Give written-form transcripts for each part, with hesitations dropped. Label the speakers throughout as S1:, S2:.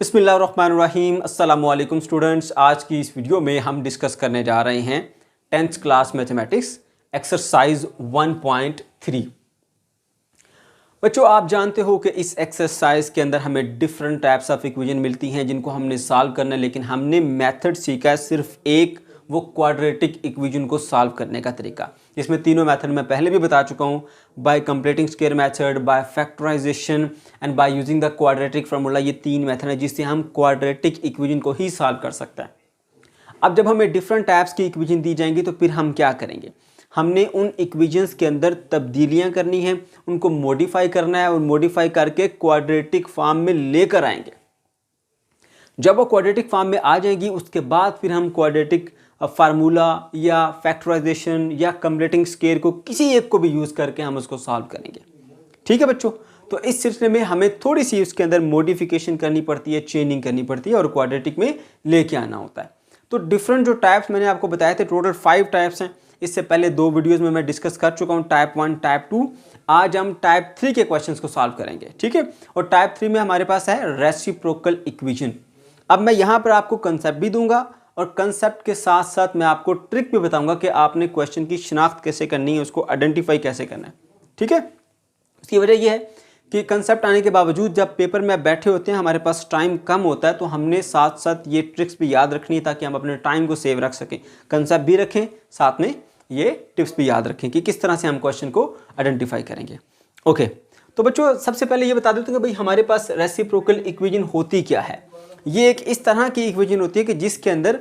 S1: बिस्मिल्लाहिर्रहमानिर्रहीम अस्सलामुअलैकुम स्टूडेंट्स। आज की इस वीडियो में हम डिस्कस करने जा रहे हैं 10th क्लास मैथमेटिक्स एक्सरसाइज 1.3। बच्चों, आप जानते हो कि इस एक्सरसाइज के अंदर हमें डिफरेंट टाइप्स ऑफ इक्वेशन मिलती हैं जिनको हमने सॉल्व करना है, लेकिन हमने मेथड सीखा है सिर्फ एक, वो क्वाड्रेटिक इक्वेशन को सॉल्व करने का तरीका, जिसमें तीनों मेथड मैं पहले भी बता चुका हूँ, by completing square method, by factorisation and by using the quadratic formula. ये तीन मेथड है जिससे हम क्वाड्रेटिक इक्वेशन को ही सॉल्व कर सकते हैं। अब जब हमें डिफरेंट टाइप्स की इक्वेशन दी जाएंगी तो फिर हम क्या करेंगे, हमने उन इक्वेशंस के अंदर तब्दीलियां करनी है, उनको मॉडिफाई करना है और मॉडिफाई करके क्वाड्रेटिक फॉर्म में लेकर आएंगे। जब वो क्वाड्रेटिक फॉर्म में आ जाएगी उसके बाद फिर हम क्वाड्रेटिक फार्मूला या फैक्टराइजेशन या कंप्लीटिंग स्क्वायर को किसी एक को भी यूज़ करके हम उसको सॉल्व करेंगे। ठीक है बच्चों, तो इस सिलसिले में हमें थोड़ी सी उसके अंदर मॉडिफिकेशन करनी पड़ती है, चेंजिंग करनी पड़ती है और क्वाड्रेटिक में लेके आना होता है। तो डिफरेंट जो टाइप्स मैंने आपको बताए थे, टोटल 5 टाइप्स हैं। इससे पहले 2 वीडियोस में मैं डिस्कस कर चुका हूँ, टाइप 1, टाइप 2। आज हम टाइप 3 के क्वेश्चंस को सॉल्व करेंगे। ठीक है, और टाइप 3 में हमारे पास है रेसिप्रोकल इक्वेशन। अब मैं यहाँ पर आपको कंसेप्ट भी दूंगा और कंसेप्ट के साथ साथ मैं आपको ट्रिक भी बताऊंगा कि आपने क्वेश्चन की शिनाख्त कैसे करनी है, उसको आइडेंटिफाई कैसे करना है। ठीक है, इसकी वजह यह है कि कंसेप्ट आने के बावजूद जब पेपर में बैठे होते हैं, हमारे पास टाइम कम होता है, तो हमने साथ साथ ये ट्रिक्स भी याद रखनी है ताकि हम अपने टाइम को सेव रख सकें। कंसेप्ट भी रखें, साथ में ये टिप्स भी याद रखें कि किस तरह से हम क्वेश्चन को आइडेंटिफाई करेंगे। ओके, तो बच्चों सबसे पहले ये बता देते हैं कि भाई हमारे पास रेसिप्रोकल इक्वेशन होती क्या है। ये एक इस तरह की इक्वेशन होती है कि जिसके अंदर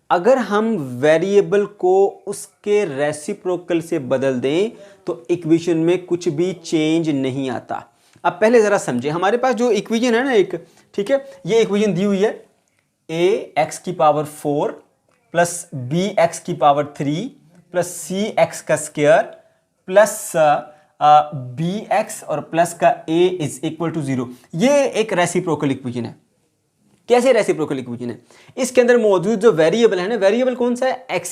S1: अगर हम वेरिएबल को उसके रेसिप्रोकल से बदल दें तो इक्वेशन में कुछ भी चेंज नहीं आता। अब पहले ज़रा समझे, हमारे पास जो इक्वेशन है ना एक, ठीक है, ये इक्वेशन दी हुई है ax⁴ plus bx⁴ plus cx² plus bx और प्लस का a = 0। ये एक रेसिप्रोकल इक्वेशन है। कैसे रेसिप्रोकल इक्वेशन है? इसके अंदर मौजूद जो वेरिएबल है ना, वेरिएबल कौन सा है? x।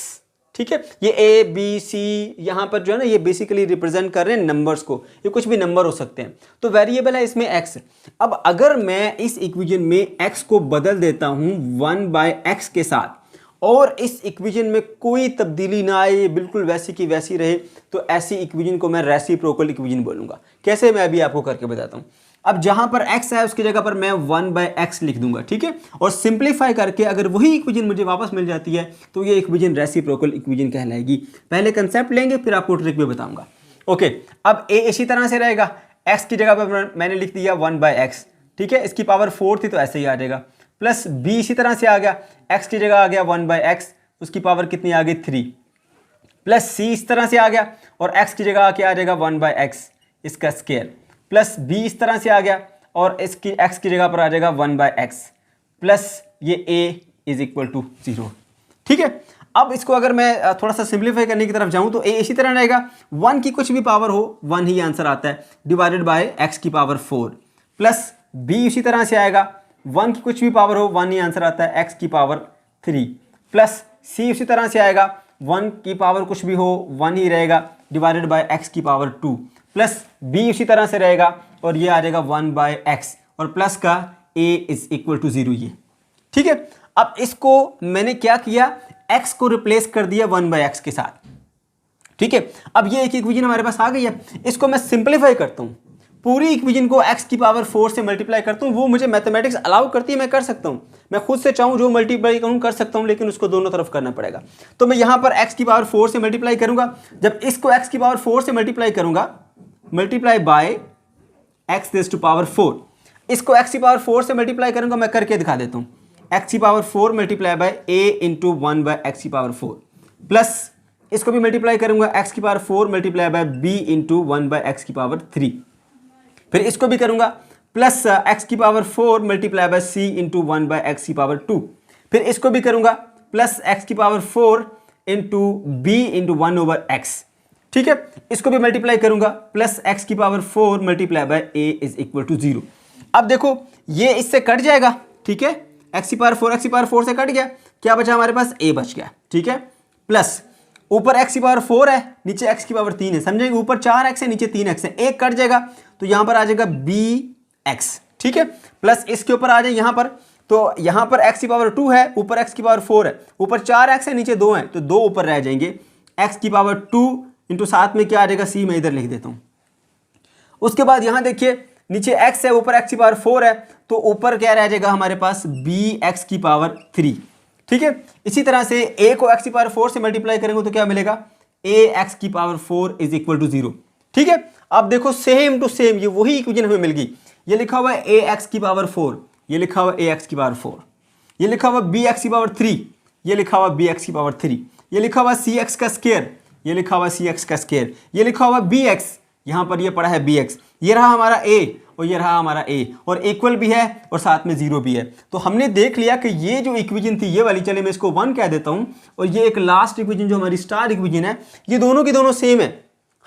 S1: ठीक है, ये a b c यहाँ पर जो है ना, ये बेसिकली रिप्रेजेंट कर रहे हैं नंबर्स को, ये कुछ भी नंबर हो सकते हैं। तो वेरिएबल है इसमें x। अब अगर मैं इस इक्वेशन में x को बदल देता हूँ 1/x के साथ और इस इक्वेशन में कोई तब्दीली ना आए, ये बिल्कुल वैसी की वैसी रहे, तो ऐसी इक्वेशन को मैं रेसिप्रोकल इक्वेशन बोलूँगा। कैसे, मैं अभी आपको करके बताता हूँ। अब जहां पर x है उसकी जगह पर मैं 1/x लिख दूंगा। ठीक है, और सिंप्लीफाई करके अगर वही इक्वेशन मुझे वापस मिल जाती है तो ये इक्वेशन रेसिप्रोकल इक्वेशन कहलाएगी। पहले कंसेप्ट लेंगे, फिर आपको ट्रिक भी बताऊंगा। ओके, अब a इसी तरह से रहेगा, x की जगह पर मैंने लिख दिया 1/x। ठीक है, इसकी पावर 4 थी तो ऐसे ही आ जाएगा। प्लस b इसी तरह से आ गया, x की जगह आ गया 1/x, उसकी पावर कितनी आ गई 3। प्लस c इस तरह से आ गया और x की जगह आके आ जाएगा 1/x इसका स्क्वायर। प्लस b इस तरह से आ गया और इसकी x की जगह पर आ जाएगा 1/x प्लस ये a = 0। ठीक है, अब इसको अगर मैं थोड़ा सा सिंप्लीफाई करने की तरफ जाऊं तो a इसी तरह रहेगा, 1 की कुछ भी पावर हो 1 ही आंसर आता है, divided by x⁴ plus b इसी तरह से आएगा, 1 की कुछ भी पावर हो 1 ही आंसर आता है, x⁴ प्लस c इसी तरह से आएगा, 1 की पावर कुछ भी हो 1 ही रहेगा, divided by x⁴ plus b इसी तरह से रहेगा और ये आ जाएगा 1/x और प्लस का a = 0 ये। ठीक है, अब इसको मैंने क्या किया, x को रिप्लेस कर दिया 1/x के साथ। ठीक है, अब ये एक इक्वेशन हमारे पास आ गई है, इसको मैं सिंप्लीफाई करता हूँ, पूरी इक्वेशन को x⁴ से मल्टीप्लाई करता हूँ। वो मुझे मैथमेटिक्स अलाउ करती है, मैं कर सकता हूँ, मैं खुद से चाहूँ जो मल्टीप्लाई करूँ कर सकता हूँ, लेकिन उसको दोनों तरफ करना पड़ेगा। तो मैं यहाँ पर x⁴ से मल्टीप्लाई करूँगा, जब इसको x⁴ से मल्टीप्लाई करूँगा, मल्टीप्लाई बाय x⁴, इसको x⁴ से मल्टीप्लाई करूंगा, मैं करके दिखा देता हूं, x⁴ multiply by a × 1/x⁴ plus इसको भी मल्टीप्लाई करूंगा, x⁴ multiply by b × 1/x⁴, फिर इसको भी करूंगा plus x⁴ multiply by c × 1/x⁴, फिर इसको भी करूंगा प्लस x⁴ b × 1/x। ठीक है, इसको भी मल्टीप्लाई करूंगा plus x⁴ multiply by a = 0। अब देखो ये इससे कट जाएगा। ठीक है, x⁴ से कट गया, क्या बचा हमारे पास, a बच गया। ठीक है, प्लस ऊपर x⁴ है, नीचे x⁴ है, समझेंगे, ऊपर 4x है, नीचे 3x है, एक कट जाएगा तो यहां पर आ जाएगा bx। ठीक है, प्लस इसके ऊपर आ जाए, यहां पर तो यहां पर x की पावर 2 है, ऊपर x की पावर 4 है, ऊपर 4x है, नीचे 2 है, तो 2 ऊपर रह जाएंगे। x की पावर 2 इंटू साथ में क्या आ जाएगा c, मैं इधर लिख देता हूं। उसके बाद यहां देखिए नीचे x है, ऊपर x की पावर 4 है, तो ऊपर क्या रह जाएगा हमारे पास bx की पावर 3। ठीक है, इसी तरह से a को x की पावर 4 से मल्टीप्लाई करेंगे तो क्या मिलेगा, ax की पावर 4 इज इक्वल टू 0। ठीक है, अब देखो सेम टू सेम ये वही इक्वेशन हमें मिल गई। ये लिखा हुआ है ax की पावर 4, ये लिखा हुआ ax की पावर 4, ये लिखा हुआ bx की पावर 3, ये लिखा हुआ bx की पावर 3, ये लिखा हुआ cx का स्क्वायर, ये लिखा हुआ cx का स्क्वायर, ये लिखा हुआ bx, यहां पर ये पड़ा है bx, ये रहा हमारा a और ये रहा हमारा a, और इक्वल भी है और साथ में 0 भी है। तो हमने देख लिया कि ये जो इक्वेशन थी ये वाली, चले मैं इसको 1 कह देता हूं, और ये एक लास्ट इक्वेशन जो हमारी स्टार इक्वेशन है, ये दोनों की दोनों सेम है।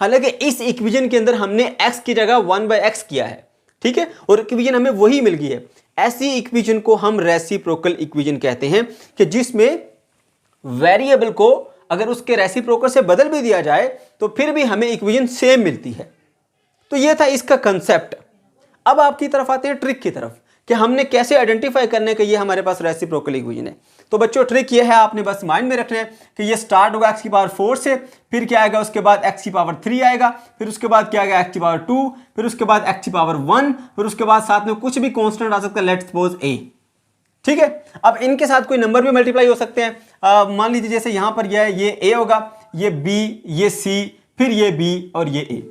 S1: हालांकि इस इक्वेशन के अंदर हमने x की जगह 1/x किया है। ठीक है, और इक्वेशन हमें वही मिल गई है। ऐसी इक्वेशन को हम रेसिप्रोकल इक्वेशन कहते हैं, कि जिसमें वेरिएबल को अगर उसके रेसिप्रोकल से बदल भी दिया जाए तो फिर भी हमें इक्वेशन सेम मिलती है। तो यह था इसका कंसेप्ट। अब आपकी तरफ आते हैं ट्रिक की तरफ, कि हमने कैसे आइडेंटिफाई करने का ये हमारे पास रेसिप्रोकल इक्वेशन है। तो बच्चों ट्रिक ये है, आपने बस माइंड में रखना है कि ये स्टार्ट होगा x की पावर 4 से, फिर क्या आएगा उसके बाद x की पावर 3 आएगा, फिर उसके बाद क्या आएगा x की पावर 2, फिर उसके बाद x की पावर 1, फिर उसके बाद साथ में कुछ भी कांस्टेंट आ सकता है, लेट्स सपोज a। ठीक है, अब इनके साथ कोई नंबर भी मल्टीप्लाई हो सकते हैं। मान लीजिए जैसे यहां पर ये a होगा, ये b, ये c, फिर ये b और ये a।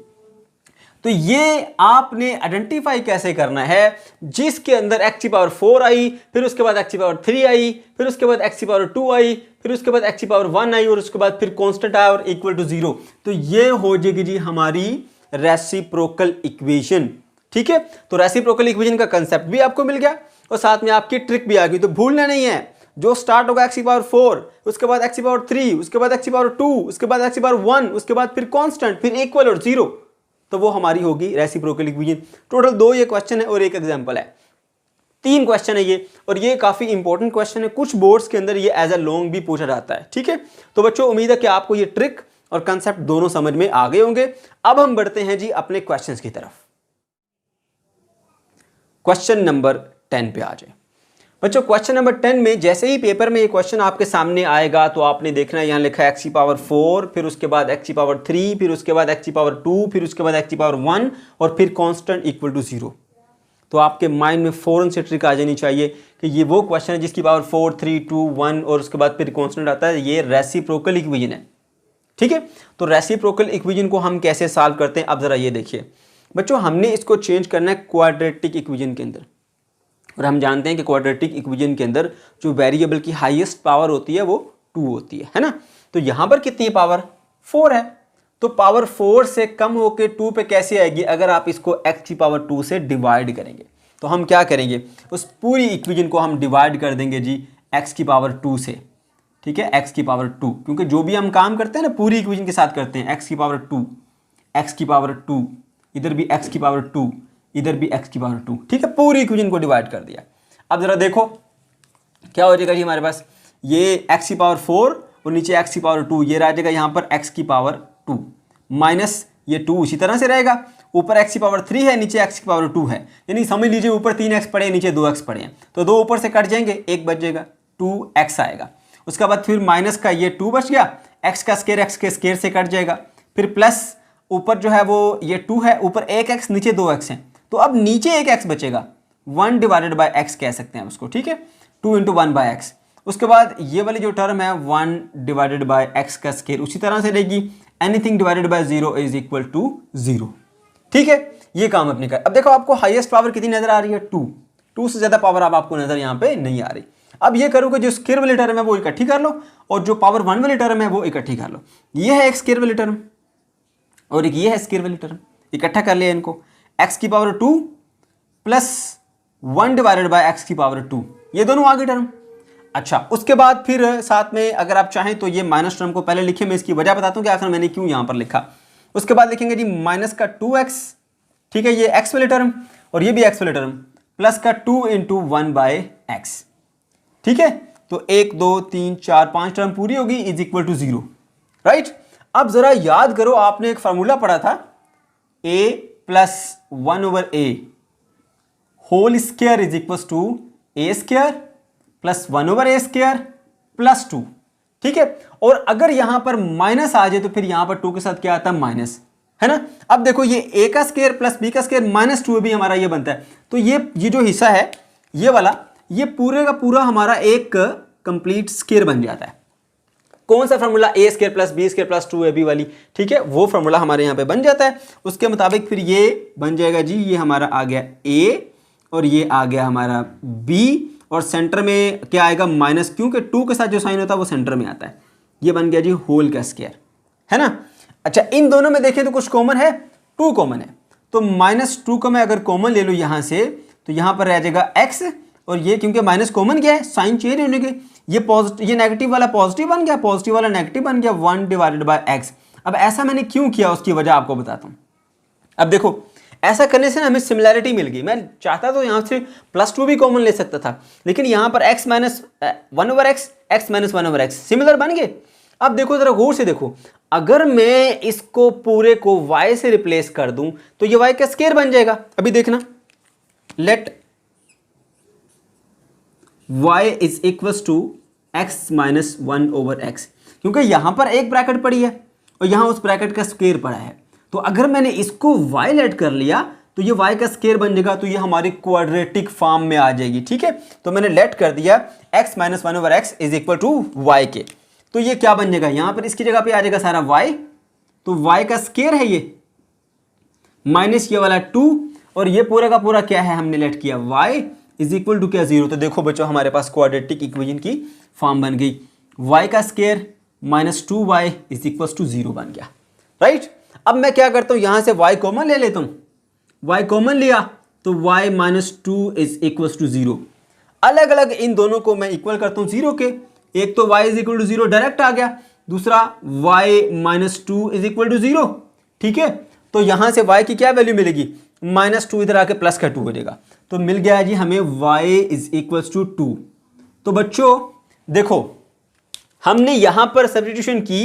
S1: तो ये आपने आइडेंटिफाई कैसे करना है, जिसके अंदर x की पावर 4 आई, फिर उसके बाद x की पावर 3 आई, फिर उसके बाद x की पावर 2 आई, फिर उसके बाद x की पावर 1 आई, और उसके बाद फिर कांस्टेंट आया और इक्वल टू 0। तो ये हो जाएगी जी हमारी रेसिप्रोकल इक्वेशन। ठीक है, तो रेसिप्रोकल इक्वेशन का कंसेप्ट भी आपको मिल गया और साथ में आपकी ट्रिक भी आ गई। तो भूलना नहीं है, जो स्टार्ट होगा x की पावर 4, उसके बाद x की पावर 3, उसके बाद x की पावर 2, उसके बाद x की पावर 1, उसके बाद फिर कांस्टेंट, फिर इक्वल और 0, तो वो हमारी होगी रेसिप्रोकल इक्वेशन। टोटल 2 ये क्वेश्चन है और एक एग्जांपल है, 3 क्वेश्चन है ये, और ये काफी इंपॉर्टेंट क्वेश्चन है। कुछ बोर्ड्स के अंदर ये एज अ लॉन्ग भी पूछा जाता है। ठीक है, तो बच्चों उम्मीद है कि आपको ये ट्रिक और कंसेप्ट दोनों समझ में आ गए होंगे। अब हम बढ़ते हैं जी अपने क्वेश्चंस की तरफ। क्वेश्चन नंबर 10 पे आ जाए बच्चों। क्वेश्चन नंबर 10 में जैसे ही पेपर में ये क्वेश्चन आपके सामने आएगा तो आपने देखना है, यहाँ लिखा है x की पावर 4, फिर उसके बाद x की पावर 3, फिर उसके बाद x की पावर 2, फिर उसके बाद x की पावर 1, और फिर कांस्टेंट इक्वल टू 0। तो आपके माइंड में फौरन से ट्रिक आ जानी चाहिए कि ये वो क्वेश्चन है जिसकी पावर 4, 3, 2, 1 और उसके बाद फिर कांस्टेंट आता है, ये रेसिप्रोकल इक्वेशन है। ठीक है, तो रेसिप्रोकल इक्वेशन को हम कैसे सॉल्व करते हैं, अब जरा ये देखिए बच्चों, हमने इसको चेंज करना है क्वाड्रेटिक इक्वेशन के अंदर। और हम जानते हैं कि क्वाड्रेटिक इक्वेशन के अंदर जो वेरिएबल की हाईएस्ट पावर होती है वो 2 होती है ना। तो यहां पर कितनी पावर 4 है, तो पावर 4 से कम होकर 2 पे कैसे आएगी, अगर आप इसको x की पावर 2 से डिवाइड करेंगे। तो हम क्या करेंगे, उस पूरी इक्वेशन को हम डिवाइड कर देंगे जी x की पावर 2 से। ठीक है, x की पावर 2, क्योंकि जो भी हम काम करते हैं ना पूरी इक्वेशन के साथ करते हैं। x की पावर 2, x की पावर 2, इधर भी x की पावर 2, इधर भी x की पावर 2। ठीक है, पूरी इक्वेशन को डिवाइड कर दिया। अब जरा देखो क्या हो जाएगा जी हमारे पास, ये x की पावर 4 और नीचे x की पावर 2, ये रह जाएगा यहाँ पर x की पावर 2 माइनस ये 2 इसी तरह से रहेगा। ऊपर x की पावर 3 है, नीचे x की पावर 2 है, यानी समझ लीजिए ऊपर 3x पड़े, नीचे 2x पड़े हैं, तो 2 ऊपर से कट जाएंगे, 1 बच जाएगा, 2x आएगा। उसके बाद फिर माइनस का ये 2 बच गया, x का स्क्वायर x के स्क्वायर से कट जाएगा, फिर प्लस ऊपर जो है वो ये 2 है, ऊपर 1x नीचे 2x है, तो अब नीचे एक x बचेगा, 1 डिवाइडेड बाय x कह सकते हैं उसको। ठीक है, 2 इंटू 1 बाय x। उसके बाद ये वाली जो टर्म है 1 डिवाइडेड बाय x का स्क्वायर उसी तरह से रहेगी, anything divided by 0 is equal to 0। ठीक है, ये काम अपने कर। अब देखो आपको हाईएस्ट पावर कितनी नजर आ रही है, 2 से ज्यादा पावर अब आपको नजर यहाँ पे नहीं आ रही। अब ये करो कि जो स्क्वायर वाली टर्म है वो इकट्ठी कर लो और जो पावर 1 वाली टर्म है वो इकट्ठी कर लो। ये है एक स्क्वायर वाली टर्म और एक ये है स्क्वायर वाली टर्म, इकट्ठा कर लिया इनको, x की power 2 plus 1 divided by x की पावर 2, ये दोनों आ गई टर्म। अच्छा, उसके बाद फिर साथ में अगर आप चाहें तो ये माइनस टर्म को पहले लिखे, मैं इसकी वजह बताता हूं कि आखिर मैंने क्यों यहां पर लिखा। उसके बाद लिखेंगे जी माइनस का 2x, ठीक है, ये x वाली टर्म और ये भी x वाली टर्म, प्लस का 2 इंटू 1 बाय x। ठीक है, तो 1 2 3 4 5 टर्म पूरी होगी, इज इक्वल टू 0। राइट, अब जरा याद करो, आपने एक फार्मूला पढ़ा था, a plus 1 over a whole square is equal to A square plus 1/a² plus 2, ठीक है। और अगर यहां पर माइनस आ जाए तो फिर यहां पर 2 के साथ क्या आता है, माइनस, है ना। अब देखो ये a का स्क्वायर प्लस b का स्क्वायर माइनस 2 भी हमारा ये बनता है। तो ये जो हिस्सा है ये वाला, ये पूरे का पूरा हमारा एक कंप्लीट स्क्वायर बन जाता है। कौन सा formula, A square plus B square plus 2ab वाली, ठीक है, वो फार्मूला हमारे यहाँ पे बन जाता है। उसके मुताबिक फिर ये बन जाएगा जी, ये हमारा आ गया a और ये आ गया हमारा b, और सेंटर में क्या आएगा, माइनस, क्योंकि 2 के साथ जो साइन होता है वो सेंटर में आता है। ये बन गया जी होल का स्क्वायर, है ना। अच्छा, इन दोनों में देखें तो कुछ कॉमन है, 2 कॉमन है, तो -2 को मैं अगर कॉमन ले लूँ यहाँ से तो यहाँ पर रह जाएगा x, और ये क्योंकि माइनस कॉमन गया है, साइन चेंज होने के, ये पॉजिटिव, ये नेगेटिव वाला पॉजिटिव बन गया, पॉजिटिव वाला नेगेटिव बन गया, 1/x। अब ऐसा मैंने क्यों किया उसकी वजह आपको बताता हूँ। अब देखो ऐसा करने से ना हमें सिमिलैरिटी मिल गई। मैं चाहता तो यहाँ से +2 भी कॉमन ले सकता था, लेकिन यहाँ पर x minus 1/x, x minus 1/x similar बन गए। अब देखो जरा गौर से देखो, अगर मैं इसको पूरे को y से रिप्लेस कर दूं तो ये y का स्क्वायर बन जाएगा। अभी देखना, let y is equals to x minus 1/x, क्योंकि यहां पर एक ब्रैकेट पड़ी है और यहां उस ब्रैकेट का स्क्वायर पड़ा है। तो अगर मैंने इसको y लेट कर लिया तो ये y का स्क्वायर बन जाएगा, तो ये हमारी क्वाड्रेटिक फॉर्म में आ जाएगी, ठीक है। तो मैंने लेट कर दिया x minus 1/x is equal to y के, तो ये क्या बन जाएगा, यहां पर इसकी जगह पे आ जाएगा सारा y, तो y का स्क्वायर है ये, माइनस ये वाला 2, और ये पूरा का पूरा क्या है, हमने लेट किया y इज इक्वल टू क्या, 0। तो देखो बच्चों हमारे पास क्वाड्रेटिक इक्वेशन की फॉर्म बन गई, y का square minus 2y is equal to 0 बन गया, राइट। अब मैं क्या करता हूं, यहां से y कॉमन ले लेता हूं, y कॉमन लिया तो y minus 2 is equal to 0। अलग अलग इन दोनों को मैं इक्वल करता हूं 0 के, एक तो y is equal to 0 direct आ गया, दूसरा y minus 2 is equal to 0, ठीक है। तो यहां से y की क्या वैल्यू मिलेगी, -2 इधर आके प्लस का 2 हो जाएगा, तो मिल गया जी हमें y इज इक्वल टू 2। तो बच्चों देखो हमने यहां पर सब्स्टिट्यूशन की,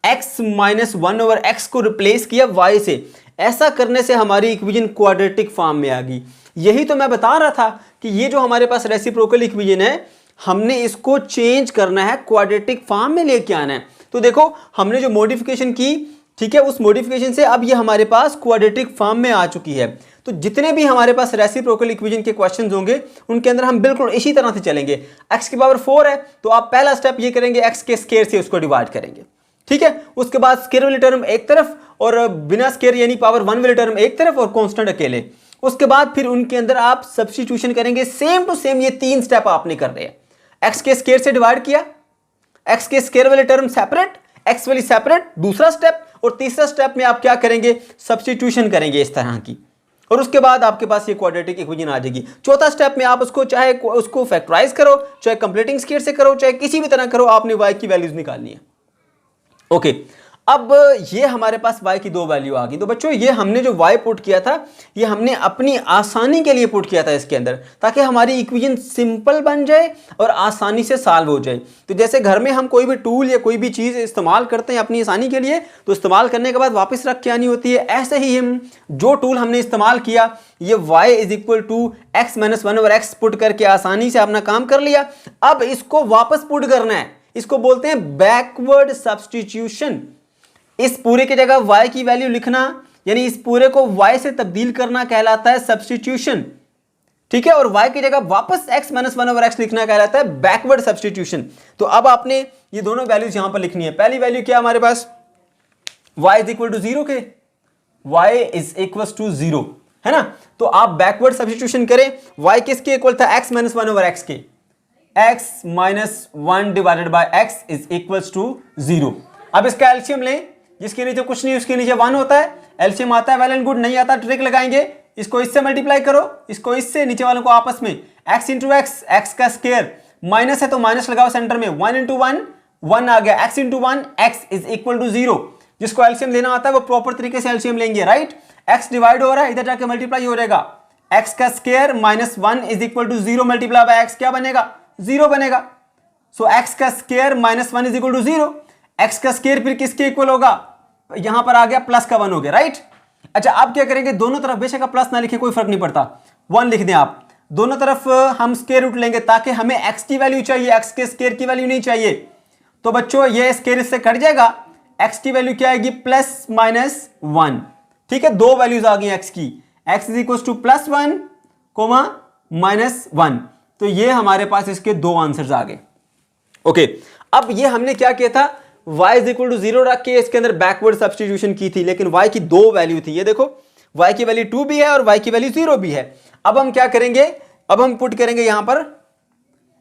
S1: x माइनस 1/x को रिप्लेस किया y से। ऐसा करने से हमारी इक्वेशन क्वाड्रेटिक फॉर्म में आ गई। यही तो मैं बता रहा था कि ये जो हमारे पास रेसिप्रोकल इक्वेशन है, हमने इसको चेंज करना है, क्वाड्रेटिक फॉर्म में लेके आना है। तो देखो हमने जो मॉडिफिकेशन की, ठीक है, उस मॉडिफिकेशन से अब ये हमारे पास क्वाड्रेटिक फॉर्म में आ चुकी है। तो जितने भी हमारे पास रेसिप्रोकल इक्वेशन के क्वेश्चंस होंगे उनके अंदर हम बिल्कुल इसी तरह से चलेंगे। x की पावर 4 है तो आप पहला स्टेप ये करेंगे, x के स्क्वायर से उसको डिवाइड करेंगे, ठीक है। उसके बाद स्क्वायर वाली टर्म एक तरफ और बिना स्क्वायर यानी पावर 1 वाली टर्म एक तरफ और कांस्टेंट अकेले। उसके बाद फिर उनके अंदर आप सब्स्टिट्यूशन करेंगे, सेम टू सेम ये 3 स्टेप आपने कर रहे हैं। x के स्क्वायर से डिवाइड किया, x के स्क्वायर वाली टर्म सेपरेट, x वाली सेपरेट, दूसरा स्टेप, और तीसरा स्टेप में आप क्या करेंगे, सब्स्टिट्यूशन करेंगे इस तरह की, और उसके बाद आपके पास ये क्वाड्रेटिक इक्वेशन आ जाएगी। चौथा स्टेप में आप उसको चाहे उसको फैक्टराइज करो, चाहे कंप्लीटिंग स्क्वायर से करो, चाहे किसी भी तरह करो, आपने y की वैल्यूज निकालनी है। ओके, अब ये हमारे पास y की 2 वैल्यू आ गई। तो बच्चों ये हमने जो y पुट किया था, ये हमने अपनी आसानी के लिए पुट किया था इसके अंदर, ताकि हमारी इक्वेशन सिंपल बन जाए और आसानी से सॉल्व हो जाए। तो जैसे घर में हम कोई भी टूल या कोई भी चीज़ इस्तेमाल करते हैं अपनी आसानी के लिए, तो इस्तेमाल करने के बाद वापस रख के आनी होती है। ऐसे ही हम जो टूल हमने इस्तेमाल किया, ये y is equal to x minus 1/x put करके आसानी से अपना काम कर लिया। अब इसको वापस पुट करना है, इसको बोलते हैं बैकवर्ड सब्स्टिट्यूशन। इस पूरे की जगह y की वैल्यू लिखना, यानी इस पूरे को y से तब्दील करना कहलाता है सब्स्टिट्यूशन, ठीक है। और y की जगह वापस x माइनस 1/x लिखना कहलाता है बैकवर्ड सब्स्टिट्यूशन। तो अब आपने ये दोनों वैल्यूज यहां पर लिखनी है। पहली वैल्यू क्या हमारे पास, y इज इक्वल टू 0 के, y इज इक्वल टू 0, है ना। तो आप बैकवर्ड सब्स्टिट्यूशन करें, y किसके इक्वल था, x माइनस 1/x के, x minus 1/x is equal to 0। अब इसका एलसीएम लें, जिसके नीचे कुछ नहीं उसके नीचे 1 होता है, एलसीएम आता है वेल एंड गुड, नहीं आता ट्रिक लगाएंगे, इसको इससे मल्टीप्लाई करो, इसको इससे, नीचे वालों को आपस में, x इंटू एक्स, एक्स का स्क्वायर, माइनस है तो माइनस लगाओ सेंटर में, 1 इंटू 1 1 आ गया, x into 1 x is equal to 0। जिसको एलसीएम लेना आता है वो प्रॉपर तरीके से एलसीएम लेंगे, राइट। x डिवाइड हो रहा है, इधर जाके मल्टीप्लाई हो जाएगा, x का square minus 1 is equal to 0 multiply by x क्या बनेगा, 0 बनेगा। सो x का square minus 1 is equal to 0, x का स्क्वायर फिर किसके इक्वल होगा, यहां पर आ गया प्लस का 1 हो गया, राइट। अच्छा आप क्या करेंगे, दोनों तरफ बेशक आप प्लस ना लिखे कोई फर्क नहीं पड़ता, 1 लिख दें आप, दोनों तरफ हम स्क्वायर रूट लेंगे ताकि हमें x की वैल्यू चाहिए, x के स्क्वायर की वैल्यू नहीं चाहिए। तो बच्चों ये स्क्वायर इससे कट जाएगा, x की वैल्यू क्या आएगी प्लस माइनस 1। ठीक है, दो वैल्यूज आ गई x की, x is equal two plus 1 comma minus 1। तो ये हमारे पास इसके दो आंसर्स आ गए। ओके, अब ये हमने क्या किया था, y इज इक्वल टू 0 रख के इसके अंदर बैकवर्ड सब्स्टिट्यूशन की थी, लेकिन y की दो वैल्यू थी। ये देखो y की वैल्यू 2 भी है और y की वैल्यू 0 भी है। अब हम क्या करेंगे, अब हम पुट करेंगे यहां पर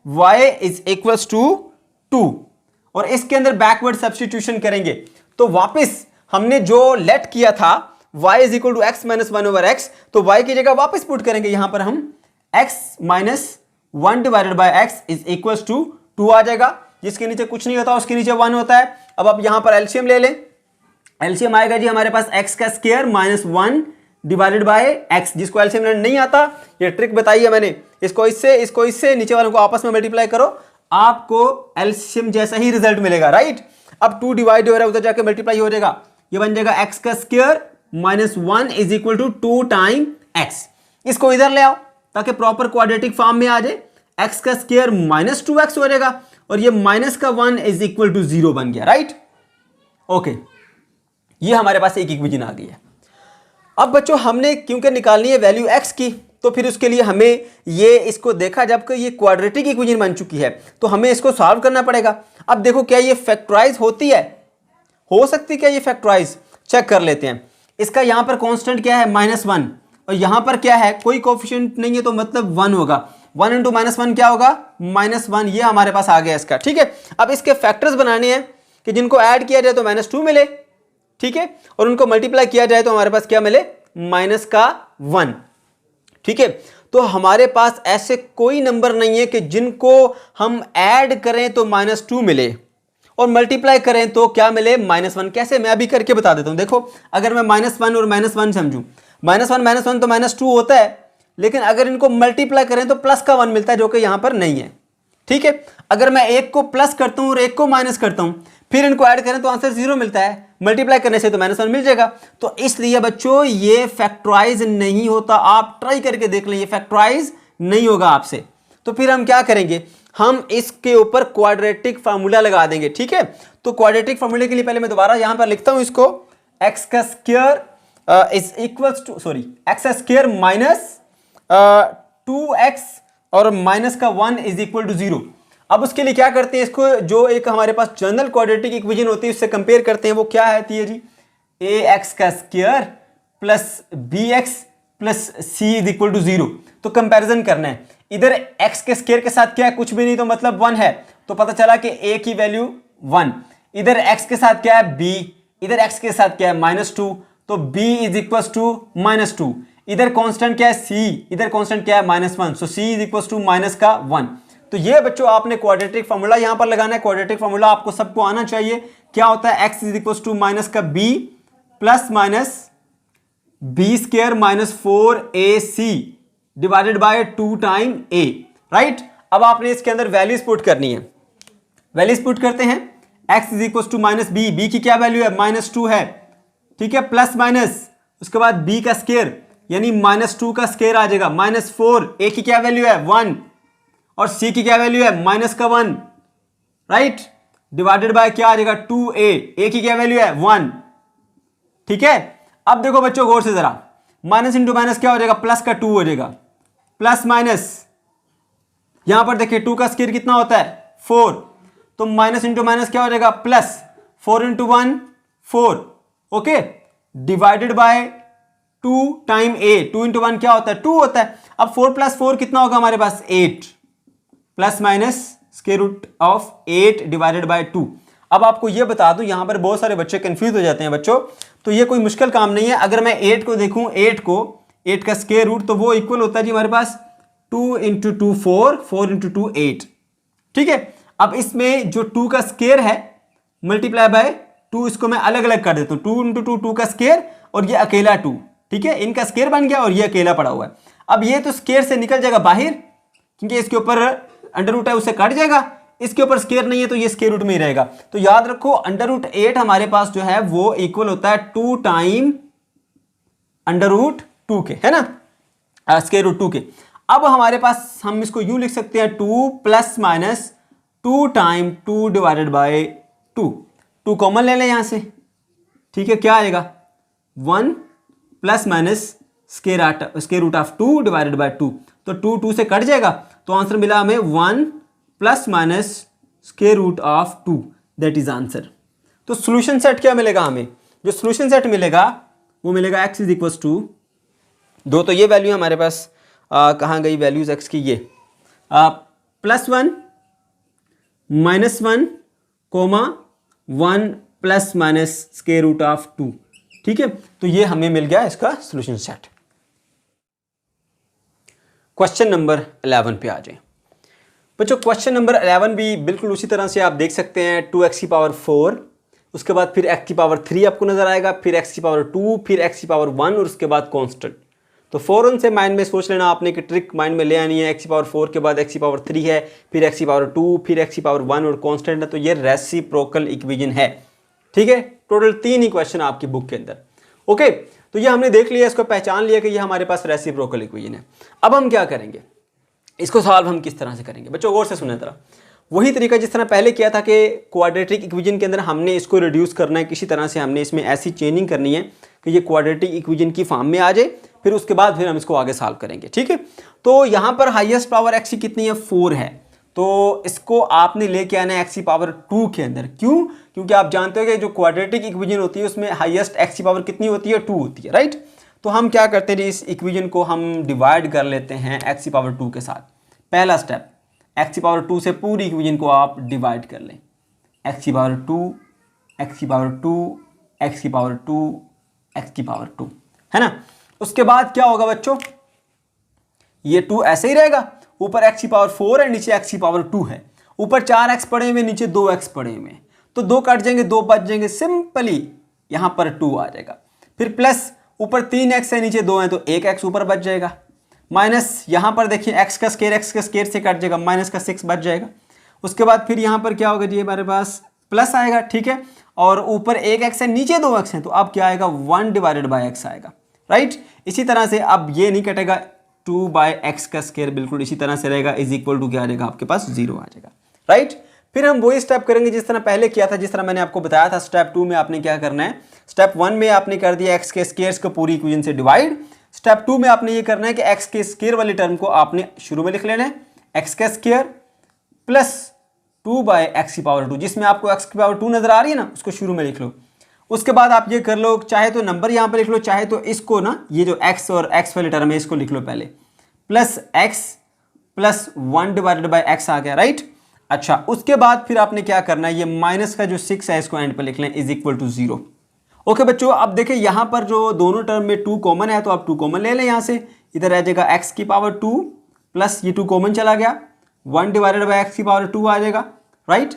S1: y इज इक्वल टू 2 और इसके अंदर बैकवर्ड सब्स्टिट्यूशन करेंगे। तो वापस हमने जो लेट किया था y is equal to X minus 1 over X, तो y की जगह वापस पुट करेंगे यहां पर हम x minus 1 divided by x is equal to 2 आ जाएगा। जिसके नीचे कुछ नहीं होता उसके नीचे 1 होता है। अब आप यहां पर एलसीएम ले लें, एलसीएम आएगा जी हमारे पास x का square minus 1 divided by x। जिसको एलसीएम नहीं आता, ये ट्रिक बताई है मैंने, इसको इससे नीचे वालों को आपस में मल्टीप्लाई करो, आपको एलसीएम जैसा ही रिजल्ट मिलेगा, राइट। अब 2 डिवाइड हो रहा है, उधर जाके मल्टीप्लाई हो जाएगा, ये बन जाएगा x का square minus 1 is equal to 2 time x। इसको इधर ले आओ ताकि प्रॉपर क्वाड्रेटिक फॉर्म में आ जाए, x का स्क्वायर माइनस 2x हो जाएगा और ये माइनस का 1 इज इक्वल टू 0 बन गया, राइट। ओके, ये हमारे पास एक इक्वेशन आ गई है। अब बच्चों हमने क्योंकि निकालनी है वैल्यू x की, तो फिर उसके लिए हमें ये इसको देखा, जबकि ये क्वाड्रेटिक इक्वेशन बन चुकी है तो हमें इसको सॉल्व करना पड़ेगा। अब देखो क्या ये फैक्टराइज होती है, हो सकती क्या ये फैक्टराइज, चेक कर लेते हैं। इसका यहां पर कांस्टेंट क्या है -1 और यहां पर क्या है, कोई कोएफिशिएंट नहीं है तो मतलब 1 होगा। 1 इंटू -1 क्या होगा -1, ये हमारे पास आ गया इसका। ठीक है, अब इसके फैक्टर्स बनाने हैं कि जिनको ऐड किया जाए तो -2 मिले, ठीक है, और उनको मल्टीप्लाई किया जाए तो हमारे पास क्या मिले -1। ठीक है, तो हमारे पास ऐसे कोई नंबर नहीं है कि जिनको हम ऐड करें तो -2 मिले और मल्टीप्लाई करें तो क्या मिले -1। कैसे, मैं अभी करके बता देता हूं। देखो अगर मैं -1 और -1 समझूं, -1 तो -2 होता है, लेकिन अगर इनको मल्टीप्लाई करें तो प्लस का 1 मिलता है जो कि यहां पर नहीं है। ठीक है, अगर मैं एक को प्लस करता हूं और एक को माइनस करता हूं, फिर इनको ऐड करें तो आंसर 0 मिलता है, मल्टीप्लाई करने से तो -1 मिल जाएगा। तो इसलिए बच्चों ये फैक्टराइज नहीं होता, आप ट्राई करके देख लें, ये फैक्टराइज नहीं होगा आपसे। तो फिर हम क्या करेंगे, हम इसके ऊपर क्वाड्रेटिक फार्मूला लगा देंगे। ठीक है, तो क्वाड्रेटिक फार्मूले के लिए पहले मैं दोबारा यहां पर लिखता हूं इसको, एक्स का square is equals to X का स्क्वायर माइनस 2x और माइनस का 1 इज इक्वल टू 0। अब उसके लिए क्या करते हैं, इसको जो एक हमारे पास जनरल क्वाड्रेटिक इक्वेशन होती है उससे कंपेयर करते हैं। वो क्या है जी, ax का square plus bx plus c is equal to 0। तो कंपैरिजन करना है, इधर x के स्क्वायर के साथ क्या है, कुछ भी नहीं, तो मतलब 1 है, तो पता चला कि a की वैल्यू 1। इधर x के साथ क्या है b, इधर x के साथ क्या है -2, तो b इज इक्वल टू -2। इधर कांस्टेंट क्या है c, इधर कांस्टेंट क्या है -1, so c is equal to minus का 1। तो ये बच्चों आपने क्वाड्रेटिक फार्मूला यहां पर लगाना है। क्वाड्रेटिक फार्मूला आपको सबको आना चाहिए। क्या होता है, x is equal to minus का b plus minus b square minus 4ac divided by 2 time a, right. अब आपने इसके अंदर वैल्यूज पुट करनी है, वैल्यूज पुट करते हैं। x is equal to minus b की क्या वैल्यू है -2 है, ठीक है, प्लस माइनस उसके बाद b का स्क्वायर यानी -2 का स्क्वायर आ जाएगा, -4, a की क्या वैल्यू है 1 और c की क्या वैल्यू है -1, राइट, डिवाइडेड बाय क्या आ जाएगा 2a, a की क्या वैल्यू है 1। ठीक है, अब देखो बच्चों गौर से जरा, माइनस इंटू माइनस क्या हो जाएगा, प्लस का 2 हो जाएगा, प्लस माइनस यहां पर देखिए 2 का स्क्वायर कितना होता है 4, तो माइनस इंटू माइनस क्या हो जाएगा plus, 4 into 1 4, okay, divided by 2 time a, 2 into 1 क्या होता है 2 होता है। अब 4 प्लस 4 कितना होगा हमारे पास 8, plus minus square root of 8 divided by 2। अब आपको ये बता दूं, यहां पर बहुत सारे बच्चे कंफ्यूज हो जाते हैं बच्चों, तो ये कोई मुश्किल काम नहीं है। अगर मैं 8 को देखूं, 8 का स्क्वायर रूट, तो वो इक्वल होता है जी हमारे पास 2 इंटू 2 4, 4 इंटू 2 8। ठीक है, अब इसमें जो 2 का स्क्वायर है मल्टीप्लाई बाय 2, इसको मैं अलग अलग कर देता हूं, 2 इंटू 2 2 का स्क्वायर और ये अकेला 2, ठीक है, इनका स्क्वायर बन गया और ये अकेला पड़ा हुआ है। अब ये तो स्क्वायर से निकल जाएगा बाहर, क्योंकि इसके ऊपर अंडर रूट है, उससे कट जाएगा, इसके ऊपर स्क्वायर नहीं है तो ये स्क्वायर रूट में ही रहेगा। तो याद रखो अंडर रूट 8 हमारे पास जो है वो इक्वल होता है 2 टाइम अंडर रूट 2 के, है ना, स्क्वायर रूट 2 के। अब हमारे पास हम इसको यूं लिख सकते हैं 2 plus minus 2 time 2 divided by 2। 2 common ले लें यहां से, ठीक है, क्या आएगा 1 plus minus square root of 2 divided by 2। तो 2 2 से कट जाएगा, तो आंसर मिला हमें 1 plus minus square root of 2, that is answer. तो सोल्यूशन सेट क्या मिलेगा हमें? जो सोल्यूशन सेट मिलेगा वो मिलेगा x इज इक्वल टू 2, तो ये वैल्यू हमारे पास कहाँ गई वैल्यूज x की, ये +1 -1 comma 1 plus minus square root of 2, ठीक है। तो ये हमें मिल गया इसका सोल्यूशन सेट। क्वेश्चन नंबर 11 पे आ जाए बच्चों। क्वेश्चन नंबर 11 भी बिल्कुल उसी तरह से आप देख सकते हैं, 2x की पावर 4, उसके बाद फिर x की पावर 3 आपको नजर आएगा, फिर x की पावर 2, फिर x की पावर 1 और उसके बाद कांस्टेंट। तो फौरन से माइंड में सोच लेना आपने कि ट्रिक माइंड में ले आनी है, x की पावर 4 के बाद x की पावर 3 है, फिर x की पावर 2, फिर x की पावर 1 और कांस्टेंट है। तो ये रेसिप्रोकल इक्वेशन है, ठीक है। टोटल 3 ही क्वेश्चन आपकी बुक के अंदर, ओके। तो ये हमने देख लिया, इसको पहचान लिया कि ये हमारे पास रेसिप्रोकल इक्वेशन है। अब हम क्या करेंगे, इसको सॉल्व हम किस तरह से करेंगे बच्चों, गौर से सुने तरह। वही तरीका जिस तरह पहले किया था कि क्वाड्रेटिक इक्वेशन के अंदर हमने इसको रिड्यूस करना है, किसी तरह से हमने इसमें ऐसी चेंजिंग करनी है कि ये क्वाड्रेटिक इक्वेशन की फॉर्म में आ जाए, फिर उसके बाद फिर हम इसको आगे सॉल्व करेंगे, ठीक है। तो यहाँ पर हाईएस्ट पावर x की कितनी है, 4 है। तो इसको आपने लेके आना है x की पावर 2 के अंदर। क्यों? क्योंकि आप जानते हो कि जो क्वाड्रेटिक इक्वेशन होती है उसमें हाईएस्ट x की पावर कितनी होती है, 2 होती है, राइट। तो हम क्या करते हैं, इस इक्वेशन को हम डिवाइड कर लेते हैं x की पावर 2 के साथ। पहला स्टेप, x की पावर 2 से पूरी इक्वेशन को आप डिवाइड कर लें, x की पावर 2, x की पावर 2, x की पावर 2, x की पावर 2, है ना। उसके बाद क्या होगा बच्चों, ये 2 ऐसे ही रहेगा, ऊपर x की पावर 4 है, नीचे x की पावर 2 है, ऊपर 4x पड़े हुए, नीचे 2x पड़े हुए, तो 2 कट जाएंगे, 2 बच जाएंगे, सिंपली यहां पर 2 आ जाएगा। फिर प्लस ऊपर 3x है, नीचे 2 है, तो 1x ऊपर बच जाएगा, माइनस यहां पर देखिए x का स्क्वायर से कट जाएगा, माइनस का 6 बच जाएगा। उसके बाद फिर यहां पर क्या होगा जी, हमारे पास प्लस आएगा, ठीक है, और ऊपर 1x है, नीचे 2x है, तो अब क्या आएगा 1 डिवाइडेड बाय x आएगा, राइट। इसी तरह से अब ये नहीं कटेगा, 2 बाय x का स्क्वायर बिल्कुल इसी तरह से रहेगा, इज इक्वल टू क्या आ जाएगा आपके पास 0 आ जाएगा, राइट। फिर हम वही स्टेप करेंगे जिस तरह पहले किया था, जिस तरह मैंने आपको बताया था। स्टेप 2 में आपने क्या करना है, स्टेप 1 में आपने कर दिया x के स्क्वायर्स को पूरी इक्वेशन से डिवाइड। स्टेप 2 में आपने ये करना है कि x के स्क्वायर वाली टर्म को आपने शुरू में लिख लेना है, x का स्क्वायर प्लस 2 बाय x की पावर 2, जिसमें आपको x की पावर 2 नजर आ रही है ना, उसको शुरू में लिख लो। उसके बाद आप ये कर लो, चाहे तो नंबर यहां पर लिख लो, चाहे तो इसको ना, ये जो x और x वाली टर्म है इसको लिख लो पहले, plus x plus 1 divided by x आ गया, राइट। अच्छा, उसके बाद फिर आपने क्या करना है, ये माइनस का जो 6 है इसको एंड पर लिख लें, इज इक्वल टू 0। ओके बच्चों, अब देखिए यहां पर जो दोनों टर्म में 2 कॉमन है, तो आप 2 कॉमन ले लें यहां से, इधर रह जाएगा x की पावर 2 प्लस ये 2 कॉमन चला गया, 1 डिवाइडेड बाय x की पावर 2 आ जाएगा, राइट।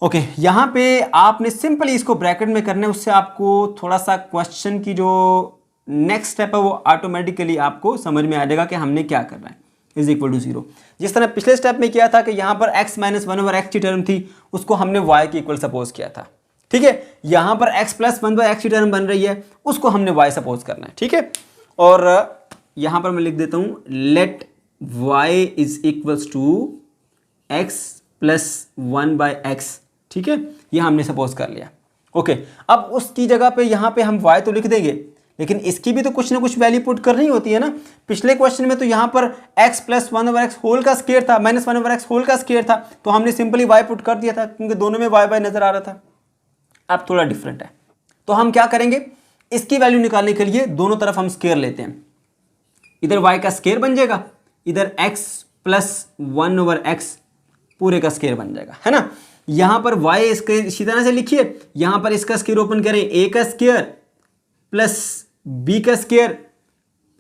S1: ओके, यहां पे आपने सिंपली इसको ब्रैकेट में करना है, उससे आपको थोड़ा सा क्वेश्चन की जो नेक्स्ट स्टेप है वो ऑटोमेटिकली आपको समझ में आ जाएगा कि हमने क्या करना है, इज इक्वल टू 0। जिस तरह पिछले स्टेप में किया था कि यहां पर x माइनस 1 ओवर x की टर्म थी, उसको हमने y के इक्वल सपोज किया था, ठीक है। यहां पर x प्लस 1 बाय x की टर्म बन रही है, उसको हमने y सपोज करना है, ठीक है। और यहां पर मैं लिख देता हूं, let y is equals to x plus 1 by x, ठीक है, ये हमने सपोज कर लिया। ओके, अब उसकी जगह पे यहां पे हम y तो लिख देंगे, लेकिन इसकी भी तो कुछ ना कुछ वैल्यू पुट करनी होती है ना। पिछले क्वेश्चन में तो यहां पर x plus 1 over x whole का स्क्वायर था, माइनस 1 ओवर x होल का स्क्वायर था, तो हमने सिंपली y पुट कर दिया था, क्योंकि दोनों में y नजर आ रहा था। अब थोड़ा डिफरेंट है, तो हम क्या करेंगे, इसकी वैल्यू निकालने के लिए दोनों तरफ हम स्क्वायर लेते हैं, इधर y का स्क्वायर बन जाएगा, इधर x प्लस 1 ओवर x पूरे का स्क्वायर बन जाएगा, है ना। यहां पर y इसके इसी तरह से लिखिए, यहां पर इसका स्क्वायर ओपन करें, a का स्क्वायर प्लस b का स्क्वायर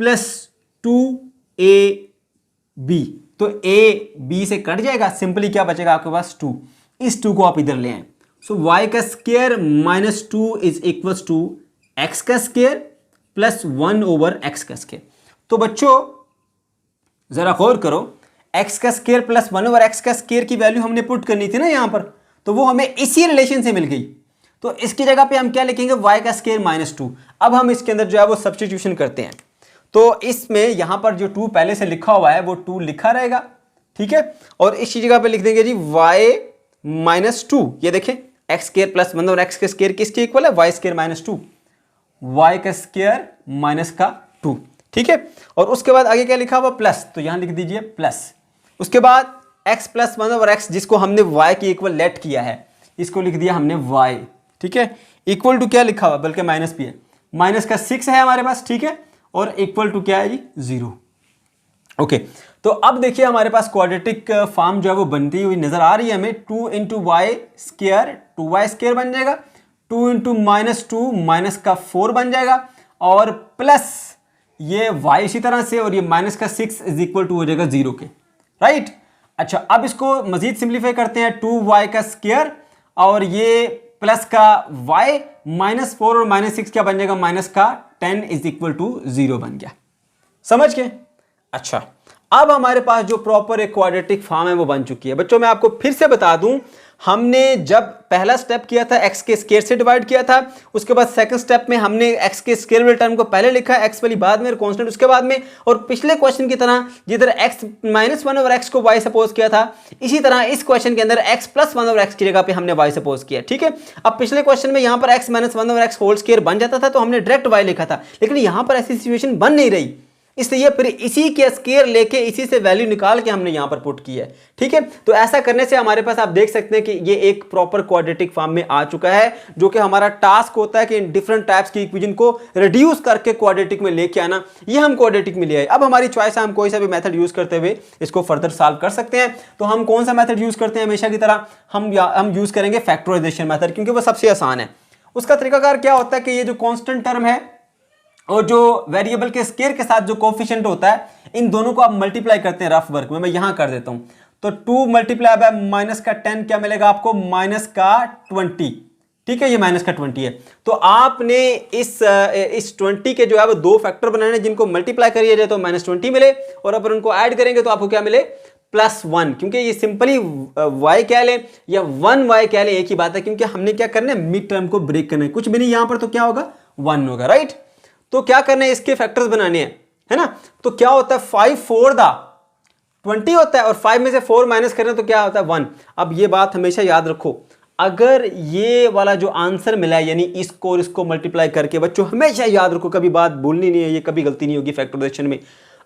S1: प्लस 2ab, तो a b से कट जाएगा, सिंपली क्या बचेगा आपके पास 2, इस 2 को आप इधर ले आए, सो y का square minus 2 is equals to x का स्क्वायर प्लस 1 ओवर x का स्क्वायर। तो बच्चों जरा गौर करो, x का स्क्वायर प्लस 1 ओवर x का स्क्वायर की वैल्यू हमने पुट करनी थी ना यहां पर, तो वो हमें इसी रिलेशन से मिल गई, तो इसकी जगह पे हम क्या लिखेंगे, y का स्क्वायर माइनस 2। अब हम इसके अंदर जो है वो सब्स्टिट्यूशन करते हैं, तो इसमें यहां पर जो 2 पहले से लिखा हुआ है वो 2 लिखा रहेगा, ठीक है। और इसी जगह पे लिख देंगे जी y माइनस 2, ये देखें एक्स स्क्वायर प्लस मतलब एक्स का स्क्वायर किसके इक्वल है, वाई स्क्वायर माइनस 2, वाई का स्क्वायर माइनस का 2, ठीक है। और उसके बाद आगे क्या लिखा हुआ प्लस, तो यहां लिख दीजिए प्लस। उसके बाद x plus one over x जिसको हमने y के इक्वल लेट किया है इसको लिख दिया हमने y, ठीक है। इक्वल टू क्या लिखा हुआ, बल्कि माइनस भी है, माइनस का 6 है हमारे पास, ठीक है। और इक्वल टू क्या है जी 0, ओके। तो अब देखिए हमारे पास क्वाड्रेटिक फॉर्म जो है वो बनती हुई नजर आ रही है हमें। 2 into Y square 2y square बन जाएगा, 2 इंटू माइनस 2 माइनस का 4 बन जाएगा, और प्लस ये y इसी तरह से, और ये माइनस का 6 इज इक्वल टू हो जाएगा 0 के, राइट। अच्छा अब इसको मजीद सिंप्लीफाई करते हैं, 2y का स्क्वायर और ये प्लस का y माइनस 4 और माइनस 6 क्या बन जाएगा, माइनस का 10 इज इक्वल टू 0 बन गया, समझ गए। अच्छा अब हमारे पास जो प्रॉपर एक क्वाड्रेटिक फॉर्म है वो बन चुकी है। बच्चों मैं आपको फिर से बता दूं, हमने जब पहला स्टेप किया था x के स्क्वायर से डिवाइड किया था, उसके बाद सेकंड स्टेप में हमने x के स्क्वायर वाले टर्म को पहले लिखा, x वाली बाद में, कांस्टेंट उसके बाद में, और पिछले क्वेश्चन की तरह जिधर x माइनस 1 ओवर x को y सपोज किया था, इसी तरह इस क्वेश्चन के अंदर x प्लस 1 ओवर x की जगह पे हमने y सपोज किया, ठीक है। अब पिछले क्वेश्चन में यहां पर x minus 1 over x whole square बन जाता था तो हमने डायरेक्ट y लिखा था, लेकिन यहां पर ऐसी सिचुएशन बन नहीं रही, इसलिए फिर इसी के स्क्वायर लेके इसी से वैल्यू निकाल के हमने यहां पर पुट की है, ठीक है। तो ऐसा करने से हमारे पास आप देख सकते हैं कि ये एक प्रॉपर क्वाड्रेटिक फॉर्म में आ चुका है, जो कि हमारा टास्क होता है कि डिफरेंट टाइप्स की इक्वेशन को रिड्यूस करके क्वाड्रेटिक में लेके आना, ये हम क्वाड्रेटिक में ले आए। अब हमारी चॉइस है, हम कोई सा भी मेथड यूज करते हुए इसको फर्दर सॉल्व कर सकते हैं। तो हम कौन सा मेथड यूज करते हैं, हमेशा की तरह हम यूज करेंगे फैक्टराइजेशन मेथड, क्योंकि वो सबसे आसान है। उसका तरीकाकार क्या होता है कि ये जो कांस्टेंट टर्म है और जो वेरिएबल के स्क्वायर के साथ जो कोफिशिएंट होता है, इन दोनों को आप मल्टीप्लाई करते हैं रफ वर्क में, मैं यहां कर देता हूं। तो 2 मल्टीप्लाई बाय माइनस का 10 क्या मिलेगा आपको, माइनस का 20, ठीक है। ये माइनस का 20 है, तो आपने इस 20 के जो है वो 2 फैक्टर बनाने, जिनको मल्टीप्लाई करिए जाए तो माइनस 20 मिले, और अगर उनको ऐड करेंगे तो आपको क्या मिले, प्लस 1, क्योंकि ये सिंपली y कह लें या 1y कह लें एक ही बात है, क्योंकि हमने क्या करना है, मिड टर्म को ब्रेक करना है, कुछ भी नहीं यहां पर, तो क्या होगा 1 होगा, राइट। तो क्या करना है, इसके फैक्टर्स बनाने हैं, है ना। तो क्या होता है 5 4 20 होता है, और 5 में से 4 माइनस करें तो क्या होता है 1। अब ये बात हमेशा याद रखो, अगर ये वाला जो आंसर मिला है यानी इसको और इसको मल्टीप्लाई करके, बच्चों हमेशा याद रखो, कभी बात भूलनी नहीं है, ये कभी गलती नहीं होगी फैक्टराइजेशन में।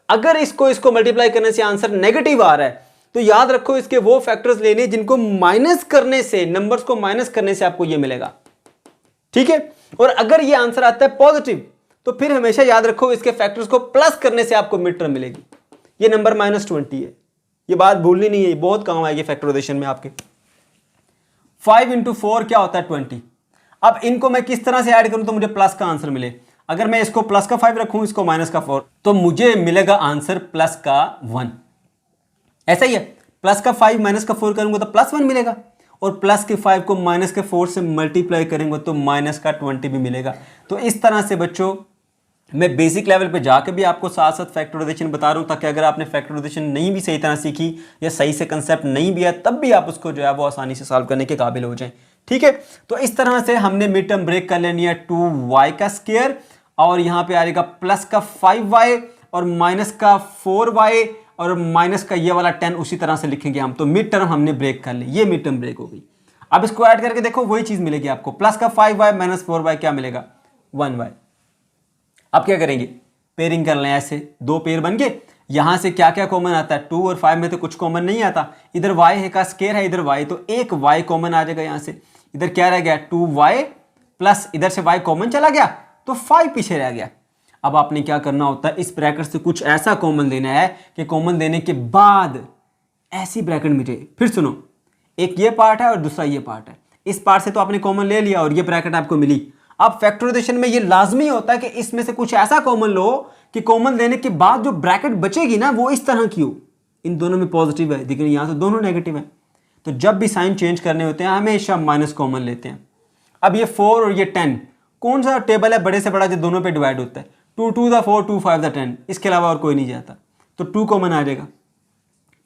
S1: अगर इसको मल्टीप्लाई करने से आंसर नेगेटिव आ रहा है तो याद रखो इसके वो फैक्टर्स लेने जिनको माइनस करने से, नंबर्स को माइनस करने से आपको ये मिलेगा, ठीक है। और अगर ये आंसर आता है पॉजिटिव तो फिर हमेशा याद रखो इसके फैक्टर्स को प्लस करने से आपको मिड टर्म मिलेगी। ये नंबर -20 है, ये बात भूलनी नहीं है, बहुत काम आएगी फैक्टराइजेशन में आपके। 5 इंटू 4 क्या होता है 20। अब इनको मैं किस तरह से ऐड करूं तो मुझे प्लस का आंसर मिले। अगर मैं इसको प्लस का 5 रखूं, इसको माइनस का 4, तो मुझे मिलेगा आंसर प्लस का 1। ऐसा ही है, प्लस का 5 माइनस का 4 करूंगा तो प्लस 1 मिलेगा, और प्लस के 5 को माइनस के 4 से मल्टीप्लाई करेंगे तो माइनस का 20 भी मिलेगा। तो इस तरह से बच्चों मैं बेसिक लेवल पे जाके भी आपको साथ साथ फैक्टराइजेशन बता रहा हूं, ताकि अगर आपने फैक्टराइजेशन नहीं भी सही तरह सीखी या सही से कंसेप्ट नहीं भी है, तब भी आप उसको जो है वो आसानी से सॉल्व करने के काबिल हो जाएं, ठीक है। तो इस तरह से हमने मिड टर्म ब्रेक कर लेनी है 2y का स्क्वायर, और यहां पे आएगा प्लस का 5y और माइनस का 4y और माइनस का ये वाला 10 उसी तरह से लिखेंगे हम। तो मिड टर्म हमने ब्रेक कर ली, ये मिड टर्म ब्रेक हो गई। अब इसको ऐड करके देखो वही चीज मिलेगी आपको, प्लस का 5y माइनस 4y क्या मिलेगा 1y। अब क्या करेंगे, पेयरिंग कर लें, ऐसे 2 पेयर बन गए। यहां से क्या क्या कॉमन आता है, 2 और 5 में तो कुछ कॉमन नहीं आता, इधर y है का स्क्वायर है, इधर y, तो एक y कॉमन आ जाएगा यहां से। इधर क्या रह गया 2y प्लस इधर से y कॉमन चला गया तो 5 पीछे रह गया। अब आपने क्या करना होता है, इस ब्रैकेट से कुछ ऐसा कॉमन लेना है कि कॉमन देने के बाद ऐसी ब्रैकेट मिटे। फिर सुनो, एक ये पार्ट है और दूसरा ये पार्ट है, इस पार्ट से तो आपने कॉमन ले लिया और ये ब्रैकेट आपको मिली। अब फैक्टराइजेशन में ये लाजमी होता है कि इसमें से कुछ ऐसा कॉमन लो कि कॉमन लेने के बाद जो ब्रैकेट बचेगी ना वो इस तरह की हो, इन दोनों में पॉजिटिव है लेकिन यहां से दोनों नेगेटिव है। तो जब भी साइन चेंज करने होते हैं हमेशा माइनस कॉमन लेते हैं। अब ये 4 और ये 10 कौन सा टेबल है बड़े से बड़ा जो दोनों पे डिवाइड होता है, 2 2 द 4 2 5 द 10, इसके अलावा और कोई नहीं जाता, तो 2 कॉमन आ जाएगा,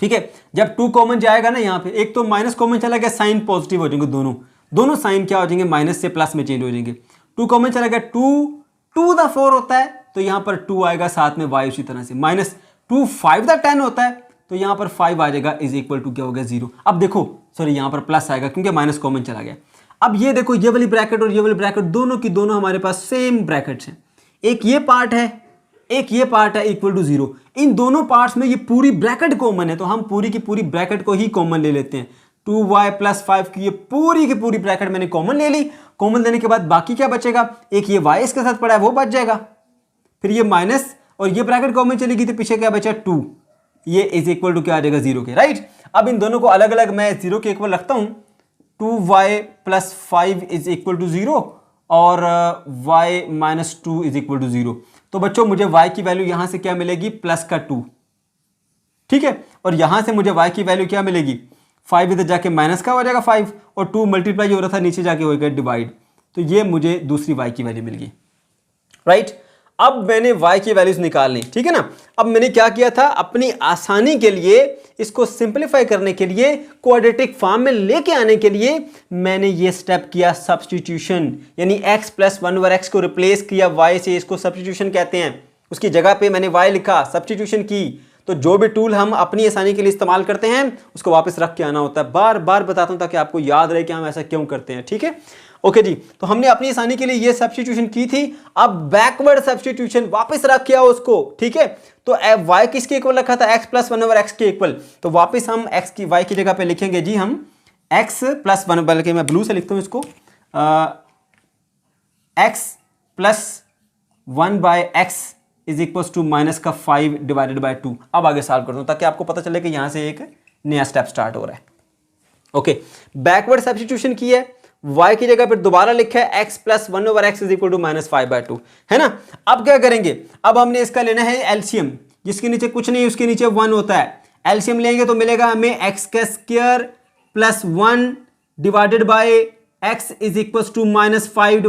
S1: ठीक है। जब 2 कॉमन जाएगा ना, यहाँ पे एक तो माइनस कॉमन चला गया, साइन पॉजिटिव हो जाएंगे, दोनों साइन क्या हो जाएंगे, माइनस से प्लस में चेंज हो जाएंगे। 2 कॉमन चला गया, 2 2 द 4 होता है तो यहाँ पर 2 आएगा, साथ में y उसी तरह से माइनस 2 5 द 10 होता है तो यहाँ पर 5 आ जाएगा इज इक्वल टू क्या हो गया 0। अब देखो सॉरी यहाँ पर प्लस आएगा क्योंकि माइनस कॉमन चला गया। अब ये देखो ये वाली ब्रैकेट और ये वाली ब्रैकेट दोनों की दोनों हमारे पास सेम ब्रैकेट्स हैं, एक ये पार्ट है एक ये पार्ट है इक्वल टू 0। इन दोनों पार्ट्स में ये पूरी ब्रैकेट कॉमन है तो हम पूरी की पूरी ब्रैकेट को ही कॉमन ले लेते हैं। 2y + 5 की ये पूरी ब्रैकेट मैंने कॉमन ले ली। कॉमन लेने के बाद बाकी क्या बचेगा, एक ये y इसके साथ पड़ा है वो बच जाएगा, फिर ये माइनस और ये ब्रैकेट कॉमन चली गई तो पीछे क्या बचा 2, ये इज इक्वल टू क्या आ जाएगा 0 के, राइट। अब इन दोनों को अलग अलग मैं 0 के इक्वल रखता हूं। 2y + 5 इज इक्वल टू 0 और y - 2 इज इक्वल टू 0। तो बच्चों मुझे y की वैल्यू यहां से क्या मिलेगी +2, ठीक है, और यहां से मुझे y की वैल्यू क्या मिलेगी 5 इधर जाके माइनस का हो जाएगा 5 और 2 मल्टीप्लाई हो रहा था नीचे जाके होगा डिवाइड, तो ये मुझे दूसरी y की वैल्यू मिल गई, राइट। अब मैंने y की वैल्यूज निकाल ली, ठीक है ना। अब मैंने क्या किया था, अपनी आसानी के लिए इसको सिंपलीफाई करने के लिए क्वाड्रेटिक फॉर्म में लेके आने के लिए मैंने ये स्टेप किया सब्स्टिट्यूशन, यानी x + 1 ओवर x को रिप्लेस किया y से, इसको सब्स्टिट्यूशन कहते हैं। उसकी जगह पे मैंने y लिखा, सब्स्टिट्यूशन की। तो जो भी टूल हम अपनी आसानी के लिए इस्तेमाल करते हैं उसको वापस रख के आना होता है। बार बार बताता हूं ताकि आपको याद रहे कि हम ऐसा क्यों करते हैं, ठीक है। ओके जी, तो हमने अपनी आसानी के लिए ये सब्स्टिट्यूशन की थी। अब बैकवर्ड सब्स्टिट्यूशन वापस रख किया उसको, ठीक है। तो y किसके इक्वल रखा था, x + 1 ओवर x के इक्वल। तो वापस हम x की y की जगह पे लिखेंगे जी हम x + 1, बल्कि मैं ब्लू से लिखता हूं इसको, x + 1/x is equal to -5 / 2। अब आगे सॉल्व कर दूं ताकि आपको पता चले कि यहां से एक नया स्टेप स्टार्ट हो रहा है। ओके, बैकवर्ड सब्स्टिट्यूशन की है, y की जगह पर दोबारा लिखा है x + 1 over x is equal to -5/2, है ना। अब क्या करेंगे, अब हमने इसका लेना है एलसीएम, जिसके नीचे कुछ नहीं उसके नीचे 1 होता है। एलसीएम लेंगे तो मिलेगा हमें x² + 1 divided by x is equal to -5 /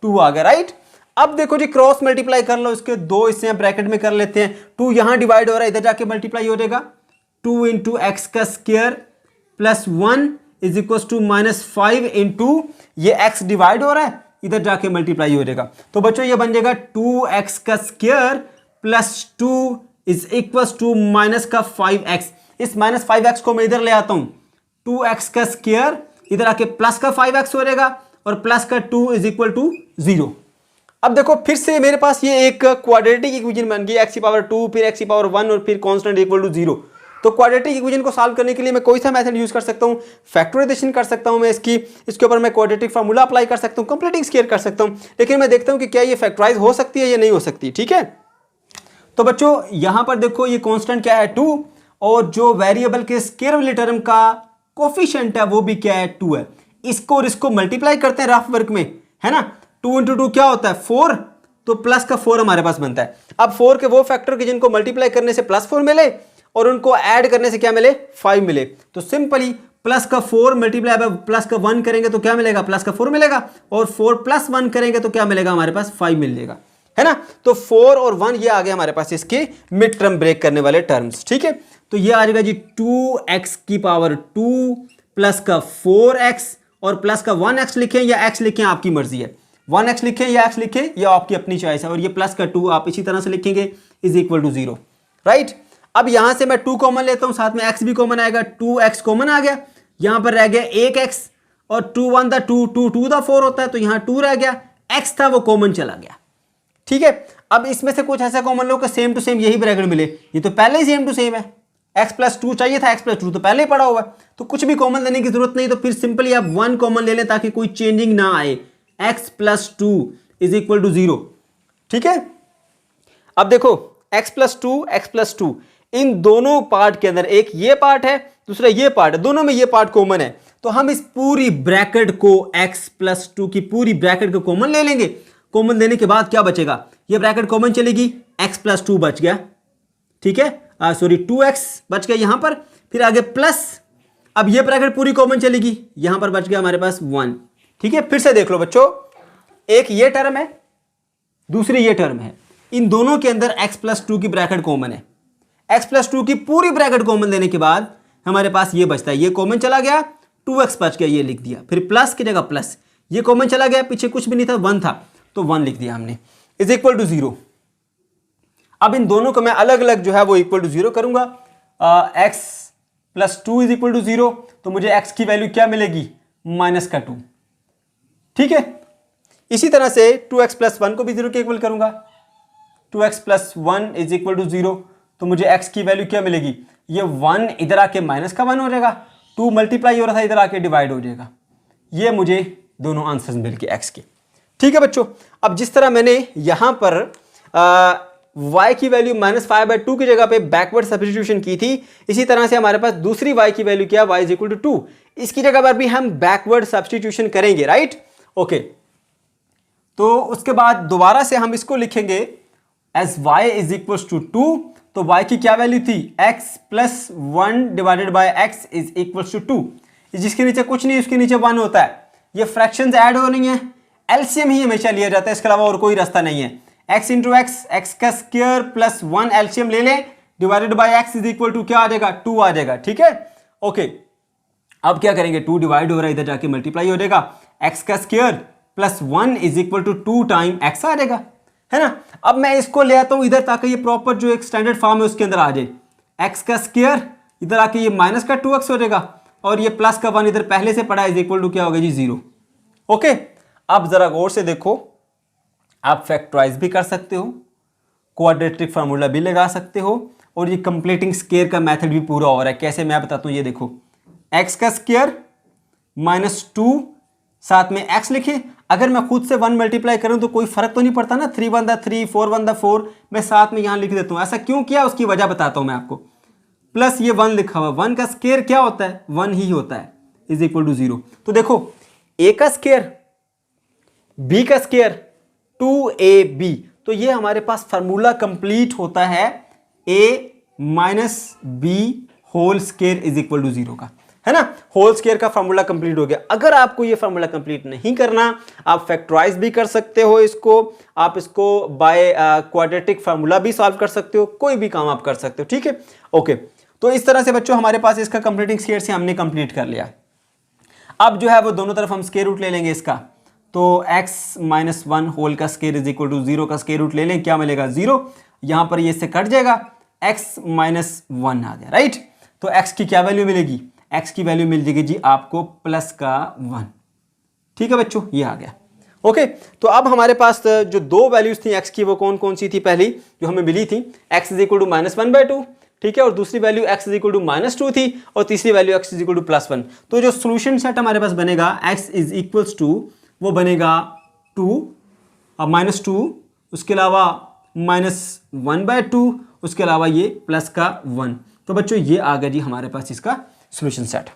S1: 2 आ गया, राइट। अब देखो जी क्रॉस मल्टीप्लाई कर लो, इसके दो हिस्से ब्रैकेट में कर लेते हैं। 2 यहां डिवाइड हो रहा है, इधर जाके मल्टीप्लाई हो जाएगा, 2 × x² + 1 is equal to -5 into ये x डिवाइड हो रहा है, इधर जाके मल्टीप्लाई हो जाएगा। तो बच्चों ये बन जाएगा 2x² + 2 is equal to -5x। इस -5x को मैं इधर ले आता हूं, 2x² इधर आके +5x हो जाएगा और +2 इज इक्वल टू 0। अब देखो फिर से मेरे पास ये एक क्वाड्रेटिक इक्वेशन बन गई, x⁻2 फिर x⁻1 और फिर कांस्टेंट इक्वल टू 0। तो क्वाड्रेटिक इक्वेशन को सॉल्व करने के लिए मैं कोई सा मेथड यूज कर सकता हूं, फैक्टराइजेशन कर सकता हूं मैं इसके ऊपर मैं क्वाड्रेटिक फार्मूला अप्लाई कर सकता हूं, कंप्लीटिंग स्क्वायर कर सकता हूं, लेकिन मैं देखता हूं कि क्या ये फैक्टराइज हो सकती है या नहीं हो सकती, ठीक है। तो बच्चों यहां पर देखो ये कांस्टेंट क्या है 2 और जो वेरिएबल के स्क्वायर वाले टर्म का कोफिशिएंट है वो भी क्या है 2 है। इसको और इसको मल्टीप्लाई करते हैं रफ वर्क में, है ना। 2 × 2 क्या होता है 4, तो +4 हमारे पास बनता है। अब 4 के वो फैक्टर के जिनको मल्टीप्लाई करने से +4 मिले और उनको ऐड करने से क्या मिले 5 मिले, तो सिंपली +4 मल्टीप्लाई +1 करेंगे तो क्या मिलेगा +4 मिलेगा, और 4 + 1 करेंगे तो क्या मिलेगा हमारे पास 5 मिल जाएगा, है ना। तो 4 और 1 ये आ गया हमारे पास इसके मिड टर्म ब्रेक करने वाले टर्म्स, ठीक है। तो ये आ जाएगा जी 2x⁻2 + 4x और +1x लिखें या x लिखें आपकी मर्जी है, 1x लिखें या x लिखें या आपकी अपनी चॉइस है, और ये +2 आप इसी तरह से लिखेंगे इज इक्वल टू 0, राइट। अब यहां से मैं 2 कॉमन लेता हूं, साथ में x भी कॉमन आएगा, 2x कॉमन आ गया, यहां पर रह गया 1x और 2 × 1 = 2, 2 × 2 = 4 होता है, तो यहां 2 रह गया, x था वो कॉमन चला गया, ठीक है। अब इसमें से कुछ ऐसा कॉमन लो कि सेम टू सेम यही ब्रैकेट मिले, ये तो पहले ही सेम टू सेम है, x + 2 चाहिए था, x + 2 तो पहले ही पड़ा हुआ है, तो कुछ भी कॉमन लेने की जरूरत नहीं, तो फिर सिंपली आप 1 कॉमन ले लें ताकि कोई चेंजिंग ना आए, x + 2 इज इक्वल टू 0, ठीक है। अब देखो x + 2 x + 2 इन दोनों पार्ट के अंदर एक ये पार्ट है दूसरा ये पार्ट है, दोनों में ये पार्ट कॉमन है, तो हम इस पूरी ब्रैकेट को x + 2 की पूरी ब्रैकेट को कॉमन ले लेंगे। कॉमन लेने के बाद क्या बचेगा, ये ब्रैकेट कॉमन चलेगी, x + 2 बच गया, ठीक है, सॉरी 2x बच गया यहां पर, फिर आगे प्लस, अब ये ब्रैकेट पूरी कॉमन चलेगी, यहां पर बच गया हमारे पास 1, ठीक है। फिर से देख लो बच्चों, एक ये टर्म है दूसरी ये टर्म है, इन दोनों के अंदर x + 2 की ब्रैकेट कॉमन है, x + 2 की पूरी ब्रैकेट कॉमन लेने के बाद हमारे पास ये बचता है, ये कॉमन चला गया, 2x बच गया, ये लिख दिया, फिर प्लस की जगह प्लस, ये कॉमन चला गया, पीछे कुछ भी नहीं था 1 था तो 1 लिख दिया हमने। Is equal to 0। अब इन दोनों को मैं अलग अलग जो है वो इक्वल टू 0 करूंगा। x plus 2 is equal to 0, तो मुझे x की वैल्यू क्या मिलेगी, माइनस का 2। ठीक है, इसी तरह से 2x प्लस 1 को भी 0 के इक्वल करूंगा। 2x plus 1 is equal to 0, तो मुझे x की वैल्यू क्या मिलेगी, ये 1 इधर आके माइनस का 1 हो जाएगा, 2 मल्टीप्लाई हो रहा था इधर आके डिवाइड हो जाएगा। ये मुझे दोनों आंसर्स मिल के x के। ठीक है बच्चों, अब जिस तरह मैंने यहां पर y की वैल्यू -5/2 की जगह पे बैकवर्ड सब्स्टिट्यूशन की थी, इसी तरह से हमारे पास दूसरी y की वैल्यू क्या है, y इज इक्वल टू 2, इसकी जगह पर भी हम बैकवर्ड सब्स्टिट्यूशन करेंगे, राइट। ओके, तो उसके बाद दोबारा से हम इसको लिखेंगे as y is equal to 2, तो y की क्या वैल्यू थी, x plus 1 divided by x is equal to 2, जिसके नीचे कुछ नहीं, उसके नीचे 1 होता है। ये फ्रैक्शंस ऐड हो रही हैं, एलसीएम ही हमेशा लिया जाता है, इसके अलावा और कोई रास्ता नहीं है। x इंटू एक्स का स्क्वायर प्लस 1 एलसीएम ले लें, divided by x is equal to क्या आ जाएगा, 2 आ जाएगा। ठीक है, ओके, अब क्या करेंगे, 2 डिवाइड हो रहा है, इधर जाके मल्टीप्लाई हो जाएगा, x का square plus 1 is equal to 2 time x आ जाएगा, है ना। अब मैं इसको ले आता हूं इधर ताकि ये प्रॉपर जो एक स्टैंडर्ड फॉर्म है उसके अंदर आ जाए। x का स्क्वायर इधर आके ये माइनस का 2x हो जाएगा, और ये प्लस का 1 इधर पहले से पड़ा है, इज इक्वल टू क्या होगा जी, 0। ओके, अब जरा गौर से देखो, आप फैक्टराइज भी कर सकते हो, क्वाड्रेटिक फार्मूला भी लगा सकते हो, और ये कंप्लीटिंग स्क्वायर का मेथड भी पूरा हो रहा है। कैसे, मैं बताता हूं, ये देखो, x का स्क्वायर -2 साथ में x लिखे, अगर मैं खुद से 1 मल्टीप्लाई करूं तो कोई फर्क तो नहीं पड़ता ना, 3 1 3 4 1 4, मैं साथ में यहां लिख देता हूं। ऐसा क्यों किया, उसकी वजह बताता हूं मैं आपको। प्लस ये 1 लिखा हुआ, 1 का स्क्वायर क्या होता है, 1 ही होता है, इज इक्वल टू 0। तो देखो, a का स्क्वायर, b का स्क्वायर 2ab, तो ये हमारे पास फार्मूला कंप्लीट होता है a minus b whole square is equal to 0 का, है ना। होल स्क्वायर का फार्मूला कंप्लीट हो गया। अगर आपको ये फार्मूला कंप्लीट नहीं करना, आप फैक्टराइज भी कर सकते हो इसको, आप इसको बाय क्वाड्रेटिक फार्मूला भी सॉल्व कर सकते हो, कोई भी काम आप कर सकते हो। ठीक है, ओके, तो इस तरह से बच्चों हमारे पास इसका कंप्लीटिंग स्क्वायर से हमने कंप्लीट कर लिया। अब जो है वो दोनों तरफ हम स्क्वायर रूट ले लेंगे इसका, तो x माइनस 1 होल का स्क्वायर इज इक्वल टू 0 का स्क्वायर रूट ले लें, क्या मिलेगा, 0। यहां पर ये से कट जाएगा, x माइनस 1 आ गया, राइट। तो x की क्या वैल्यू मिलेगी, x की वैल्यू मिल जाएगी जी आपको प्लस का 1। ठीक है बच्चों, ये आ गया। ओके, तो अब हमारे पास जो दो वैल्यूज थी x की, वो कौन कौन सी थी, पहली जो हमें मिली थी x इज इक्वल टू -1/2, ठीक है, और दूसरी value x is equal to -2 थी, और तीसरी value x is equal to +1। तो जो सोल्यूशन सेट हमारे पास बनेगा, x इज इक्वल्स टू, वो बनेगा 2 और -2, उसके अलावा -1/2, उसके अलावा ये प्लस का 1। तो बच्चों ये आ गया जी हमारे पास इसका सोल्यूशन सेट।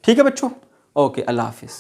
S1: ठीक है बच्चों, ओके, अल्लाह हाफिज़।